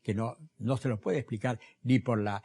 que no se los puede explicar ni por la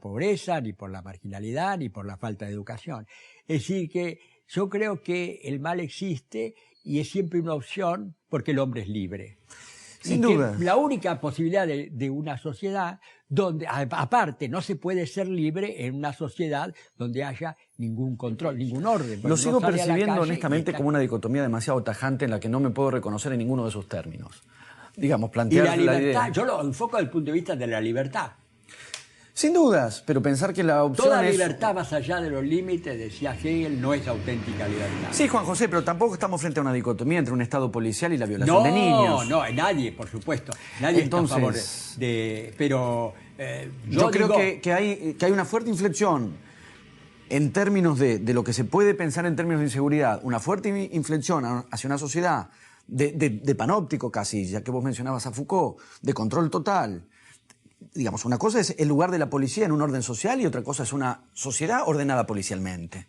pobreza, ni por la marginalidad, ni por la falta de educación. Es decir, que yo creo que el mal existe y es siempre una opción porque el hombre es libre. Sin duda. La única posibilidad de una sociedad donde, aparte, no se puede ser libre en una sociedad donde haya ningún control, ningún orden. Lo sigo percibiendo honestamente como como una dicotomía demasiado tajante en la que no me puedo reconocer en ninguno de sus términos. Digamos, plantear la libertad, idea. yo lo enfoco desde el punto de vista de la libertad. Sin dudas, pero pensar que la opción Toda es... libertad más allá de los límites, decía Hegel, no es auténtica libertad. Sí, Juan José, pero tampoco estamos frente a una dicotomía entre un Estado policial y la violación de niños. No, nadie, por supuesto. Nadie está a favor de... Pero yo creo que hay una fuerte inflexión en términos de lo que se puede pensar en términos de inseguridad, una fuerte inflexión hacia una sociedad de panóptico casi, ya que vos mencionabas a Foucault, de control total. Digamos, una cosa es el lugar de la policía en un orden social y otra cosa es una sociedad ordenada policialmente.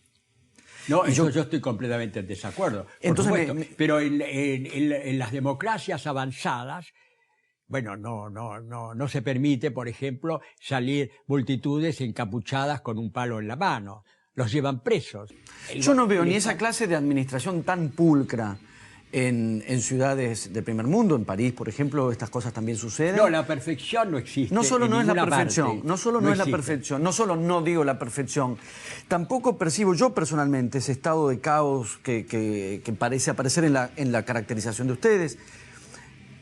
No, yo estoy completamente en desacuerdo. Entonces, pero en las democracias avanzadas, bueno, no se permite, por ejemplo, salir multitudes encapuchadas con un palo en la mano. Los llevan presos. Yo no veo ni esa clase de administración tan pulcra en ciudades de primer mundo. En París, por ejemplo, estas cosas también suceden. No, la perfección no existe. No solo no es la perfección, parte. no solo no es la perfección, no solo no digo la perfección, tampoco percibo yo personalmente ese estado de caos que parece aparecer en la caracterización de ustedes.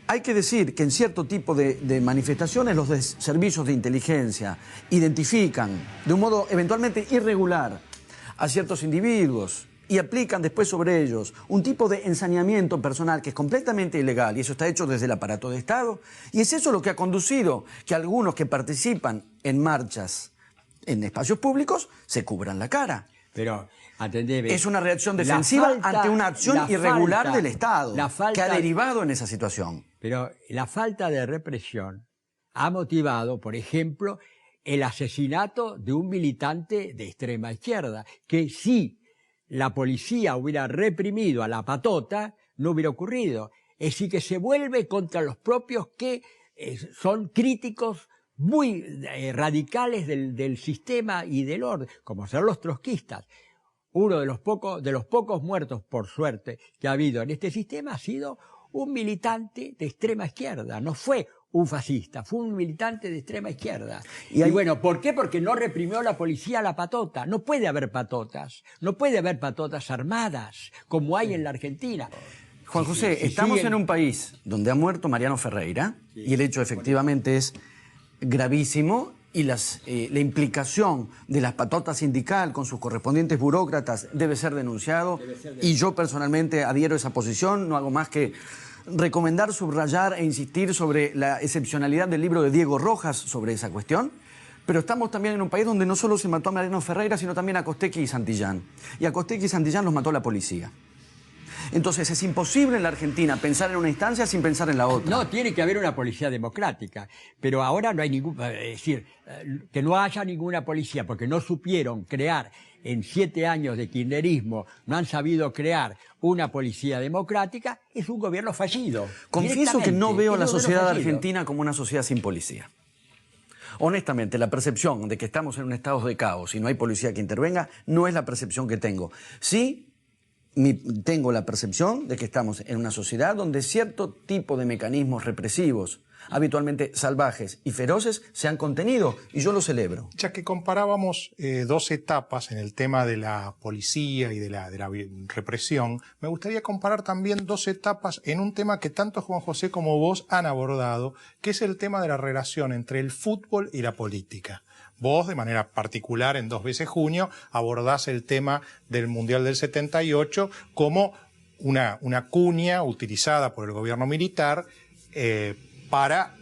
Hay que decir que en cierto tipo de manifestaciones los servicios de inteligencia identifican de un modo eventualmente irregular a ciertos individuos y aplican después sobre ellos un tipo de ensañamiento personal que es completamente ilegal, y eso está hecho desde el aparato de Estado, y es eso lo que ha conducido que algunos que participan en marchas en espacios públicos se cubran la cara. Pero, atendeme, es una reacción defensiva ante una acción irregular del Estado que ha derivado en esa situación. Pero la falta de represión ha motivado, por ejemplo, el asesinato de un militante de extrema izquierda, que sí la policía hubiera reprimido a la patota, no hubiera ocurrido. Es decir, que se vuelve contra los propios que son críticos muy radicales del sistema y del orden, como son los trotskistas. Uno de los pocos muertos, por suerte, que ha habido en este sistema ha sido un militante de extrema izquierda. No fue un fascista, fue un militante de extrema izquierda. Y bueno, ¿por qué? Porque no reprimió la policía a la patota. No puede haber patotas. No puede haber patotas armadas, como hay en la Argentina. Juan José, estamos en un país donde ha muerto Mariano Ferreira, y el hecho efectivamente es gravísimo, y la implicación de las patotas sindical con sus correspondientes burócratas debe ser denunciado. Y yo personalmente adhiero a esa posición, no hago más que recomendar, subrayar e insistir sobre la excepcionalidad del libro de Diego Rojas sobre esa cuestión. Pero estamos también en un país donde no solo se mató a Mariano Ferreira, sino también a Costecchi y Santillán. Y a Costecchi y Santillán los mató la policía. Entonces es imposible en la Argentina pensar en una instancia sin pensar en la otra. No, tiene que haber una policía democrática, pero ahora no hay ningún... Es decir, que no haya ninguna policía porque no supieron crear en 7 años de kirchnerismo, no han sabido crear una policía democrática, es un gobierno fallido. Confieso que no veo a la sociedad argentina como una sociedad sin policía. Honestamente, la percepción de que estamos en un estado de caos y no hay policía que intervenga no es la percepción que tengo. Sí, tengo la percepción de que estamos en una sociedad donde cierto tipo de mecanismos represivos, habitualmente salvajes y feroces, se han contenido, y yo lo celebro. Ya que comparábamos 2 etapas en el tema de la policía y de la represión, me gustaría comparar también 2 etapas en un tema que tanto Juan José como vos han abordado, que es el tema de la relación entre el fútbol y la política. Vos, de manera particular, en 2 veces junio, abordás el tema del Mundial del 78 como una cuña utilizada por el gobierno militar para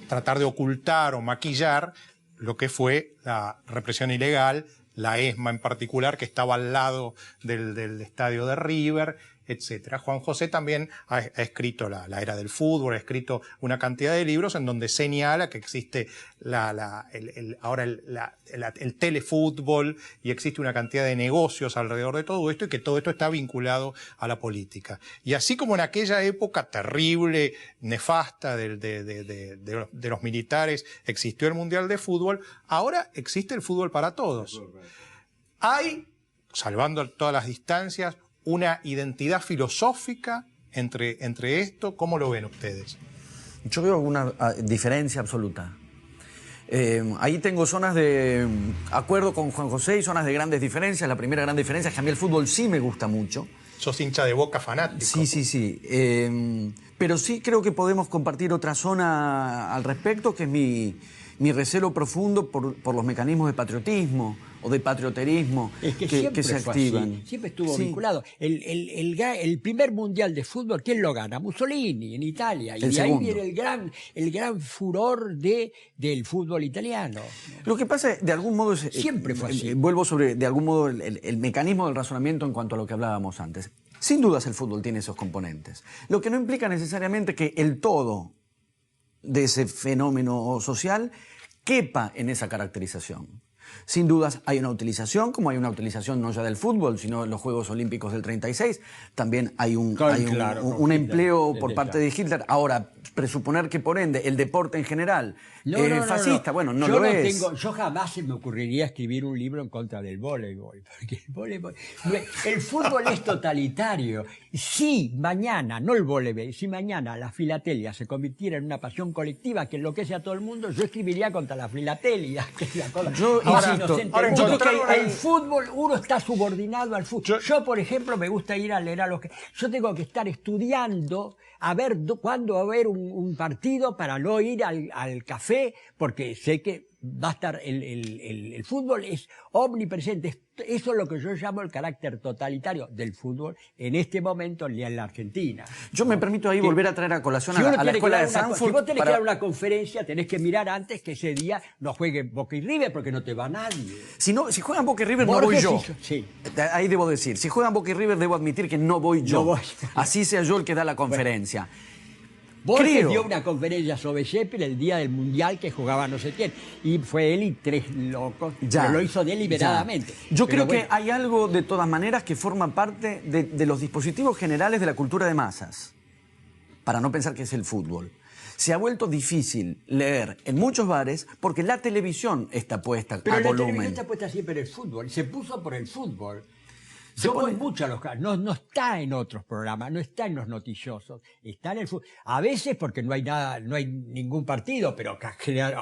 tratar de ocultar o maquillar lo que fue la represión ilegal, la ESMA en particular, que estaba al lado del estadio de River, etc. Juan José también ha escrito la Era del Fútbol, ha escrito una cantidad de libros en donde señala que existe ahora el telefútbol y existe una cantidad de negocios alrededor de todo esto y que todo esto está vinculado a la política. Y así como en aquella época terrible, nefasta de los militares existió el Mundial de Fútbol, ahora existe el fútbol para todos. Hay, salvando todas las distancias, una identidad filosófica entre esto. ¿Cómo lo ven ustedes? Yo veo una diferencia absoluta. Ahí tengo zonas de acuerdo con Juan José y zonas de grandes diferencias. La primera gran diferencia es que a mí el fútbol sí me gusta mucho. Sos hincha de Boca fanático. Sí. Pero sí creo que podemos compartir otra zona al respecto, que es mi recelo profundo por los mecanismos de patriotismo o de patrioterismo que se activan. Así. Siempre estuvo vinculado. El primer mundial de fútbol, ¿quién lo gana? Mussolini, en Italia. Y de ahí viene el gran furor del fútbol italiano. Lo que pasa, de algún modo, siempre fue así. Vuelvo sobre, de algún modo, el mecanismo del razonamiento en cuanto a lo que hablábamos antes. Sin dudas el fútbol tiene esos componentes. Lo que no implica necesariamente que el todo de ese fenómeno social quepa en esa caracterización. Sin dudas hay una utilización, como hay una utilización no ya del fútbol, sino en los Juegos Olímpicos del 36. También hay un empleo por parte de Hitler. Ahora, presuponer que por ende el deporte en general es fascista, bueno, no lo es. Yo jamás se me ocurriría escribir un libro en contra del voleibol, porque el fútbol es totalitario. Si mañana, no el voleibol, si mañana la filatelia se convirtiera en una pasión colectiva que enloquece a todo el mundo, yo escribiría contra la filatelia, que es la cosa más inocente. Yo creo que el fútbol, uno está subordinado al fútbol. Yo, por ejemplo, me gusta ir a leer a los que... Yo tengo que estar estudiando a ver cuándo va a haber un partido para no ir al café, porque sé que va a estar el fútbol es omnipresente. Eso es lo que yo llamo el carácter totalitario del fútbol en este momento en la Argentina. Yo me permito ahí volver a traer a colación a la escuela de Sanford. Si vos tenés que dar una conferencia, tenés que mirar antes que ese día no juegue Boca y River, porque no te va nadie. Si juegan Boca y River, no voy yo. Sí. Ahí debo decir, si juegan Boca y River, debo admitir que no voy yo. No voy. Así sea yo el que da la conferencia. Borges dio una conferencia sobre Sheffield el día del Mundial que jugaba no sé quién. Y fue él y tres locos. Pero lo hizo deliberadamente. Yo creo que hay algo, de todas maneras, que forma parte de los dispositivos generales de la cultura de masas. Para no pensar que es el fútbol. Se ha vuelto difícil leer en muchos bares porque la televisión está puesta a volumen. Pero la televisión está puesta siempre en el fútbol. Se puso por el fútbol. Yo voy mucho a los casos, no está en otros programas, no está en los noticiosos, está en el fútbol. A veces porque no hay ningún partido, pero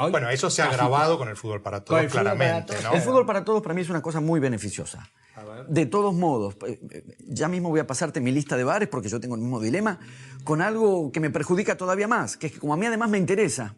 hoy, bueno, eso se ha agravado con el fútbol para todos, claramente, ¿no? El fútbol para todos para mí es una cosa muy beneficiosa. De todos modos, ya mismo voy a pasarte mi lista de bares porque yo tengo el mismo dilema, con algo que me perjudica todavía más, que es que como a mí además me interesa,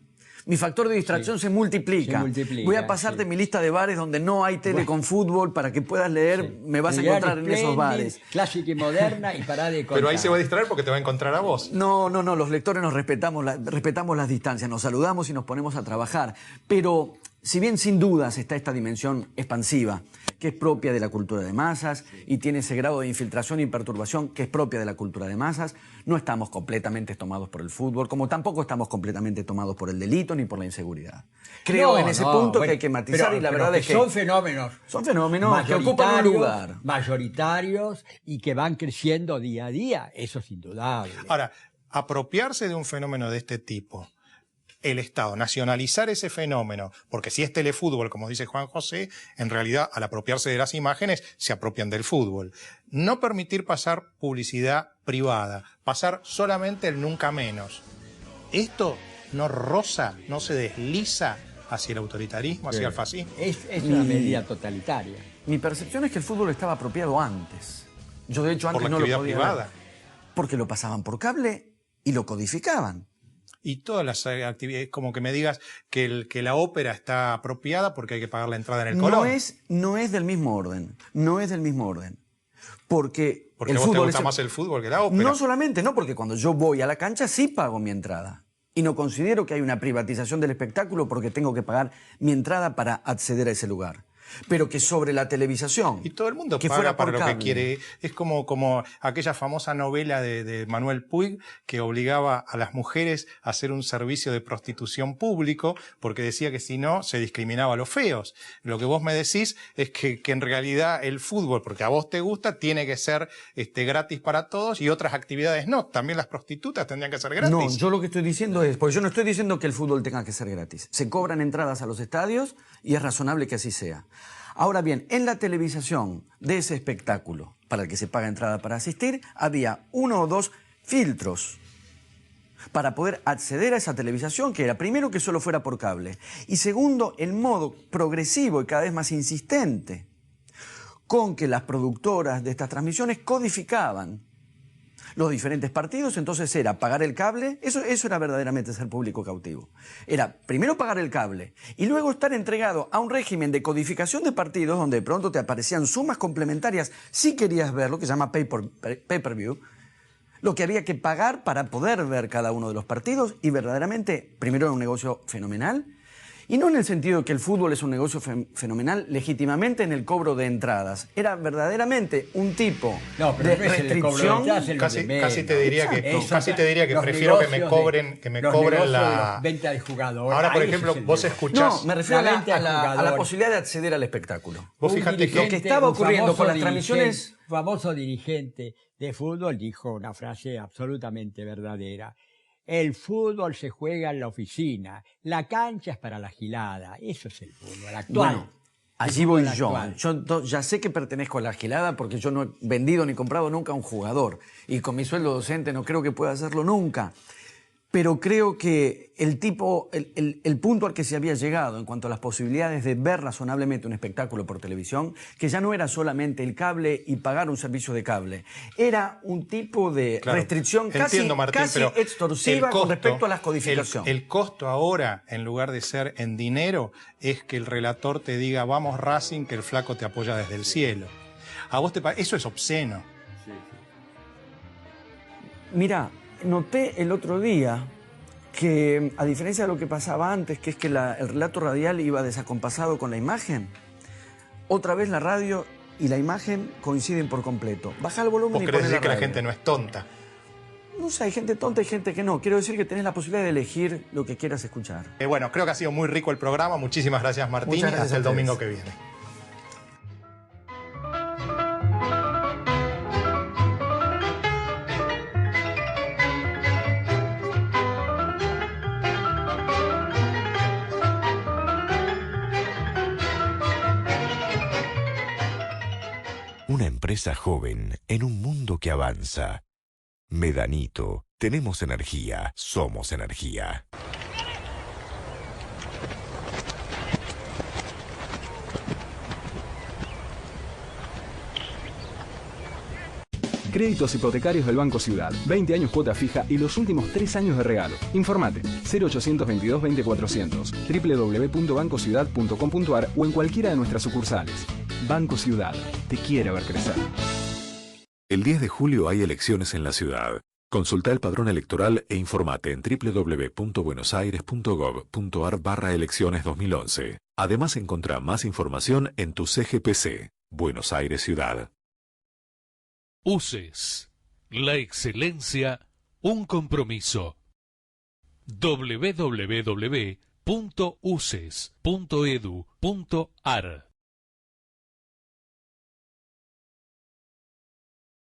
mi factor de distracción se multiplica. Voy a pasarte mi lista de bares donde no hay tele con fútbol para que puedas leer, me vas a encontrar en esos bares. Clásica y moderna y pará de contar. Pero ahí se va a distraer porque te va a encontrar a vos. No, los lectores nos respetamos las distancias, nos saludamos y nos ponemos a trabajar. Pero si bien sin dudas está esta dimensión expansiva, que es propia de la cultura de masas y tiene ese grado de infiltración y perturbación que es propia de la cultura de masas, no estamos completamente tomados por el fútbol, como tampoco estamos completamente tomados por el delito ni por la inseguridad. Creo en ese punto que hay que matizar y la verdad es que son fenómenos que ocupan un lugar. Mayoritarios y que van creciendo día a día, eso es indudable. Ahora, apropiarse de un fenómeno de este tipo, el Estado, nacionalizar ese fenómeno, porque si es telefútbol, como dice Juan José, en realidad al apropiarse de las imágenes se apropian del fútbol. No permitir pasar publicidad privada, pasar solamente el nunca menos. Esto no roza, no se desliza hacia el autoritarismo, hacia el fascismo. Es una medida totalitaria. Mi percepción es que el fútbol estaba apropiado antes. Yo de hecho antes no lo podía privada. Porque lo pasaban por cable y lo codificaban. Y todas las actividades, como que me digas que la ópera está apropiada porque hay que pagar la entrada en el Colón. No es del mismo orden. No es del mismo orden. Porque el vos te gusta más el fútbol que la ópera. No solamente, no, porque cuando yo voy a la cancha sí pago mi entrada. Y no considero que hay una privatización del espectáculo porque tengo que pagar mi entrada para acceder a ese lugar. pero que sobre la televisación. Y todo el mundo que paga fuera por para lo que cable. quiere. Es como aquella famosa novela de Manuel Puig que obligaba a las mujeres a hacer un servicio de prostitución público porque decía que si no se discriminaba a los feos. Lo que vos me decís es que en realidad el fútbol, porque a vos te gusta, tiene que ser gratis para todos y otras actividades no. También las prostitutas tendrían que ser gratis. No, yo lo que estoy diciendo es, porque yo no estoy diciendo que el fútbol tenga que ser gratis. Se cobran entradas a los estadios y es razonable que así sea. Ahora bien, en la televisación de ese espectáculo, para el que se paga entrada para asistir, había 1 o 2 filtros para poder acceder a esa televisación, que era primero que solo fuera por cable y segundo, el modo progresivo y cada vez más insistente con que las productoras de estas transmisiones codificaban los diferentes partidos. Entonces era pagar el cable, eso era verdaderamente ser público cautivo. Era primero pagar el cable y luego estar entregado a un régimen de codificación de partidos donde de pronto te aparecían sumas complementarias si querías verlo, que se llama pay-per-view, lo que había que pagar para poder ver cada uno de los partidos y verdaderamente, primero era un negocio fenomenal. Y no en el sentido de que el fútbol es un negocio fenomenal legítimamente en el cobro de entradas. Era verdaderamente un tipo de restricción. Casi te diría que prefiero que me cobren la venta de jugadores. Ahora, por ejemplo, vos escuchás. No, me refiero a la posibilidad de acceder al espectáculo. Vos fíjate que lo que estaba ocurriendo con las transmisiones. Un famoso dirigente de fútbol dijo una frase absolutamente verdadera. El fútbol se juega en la oficina, la cancha es para la gilada. Eso es el fútbol actual. Bueno, allí voy yo. Yo ya sé que pertenezco a la gilada porque yo no he vendido ni comprado nunca a un jugador. Y con mi sueldo docente no creo que pueda hacerlo nunca. Pero creo que el punto al que se había llegado en cuanto a las posibilidades de ver razonablemente un espectáculo por televisión, que ya no era solamente el cable y pagar un servicio de cable, era un tipo de restricción casi extorsiva con respecto a las codificaciones. El costo ahora, en lugar de ser en dinero, es que el relator te diga, vamos Racing, que el flaco te apoya desde el cielo. ¿A vos te parece? Eso es obsceno. Sí. Mira, noté el otro día que, a diferencia de lo que pasaba antes, que es que el relato radial iba desacompasado con la imagen, otra vez la radio y la imagen coinciden por completo. Baja el volumen y ¿Vos poné querés decir que la radio. gente no es tonta? No sé, hay gente tonta y gente que no. Quiero decir que tenés la posibilidad de elegir lo que quieras escuchar. Bueno, creo que ha sido muy rico el programa. Muchísimas gracias, Martín. Muchas gracias Hasta el a ustedes. domingo que viene. Una empresa joven en un mundo que avanza. Medanito, tenemos energía, somos energía. Créditos hipotecarios del Banco Ciudad. 20 años cuota fija y los últimos 3 años de regalo. Informate 0822 20400, www.bancociudad.com.ar o en cualquiera de nuestras sucursales. Banco Ciudad. Te quiere ver crecer. El 10 de julio hay elecciones en la ciudad. Consulta el padrón electoral e informate en www.buenosaires.gov.ar/elecciones 2011. Además encontrá más información en tu CGPC. Buenos Aires Ciudad. UCES, la excelencia, un compromiso. www.uces.edu.ar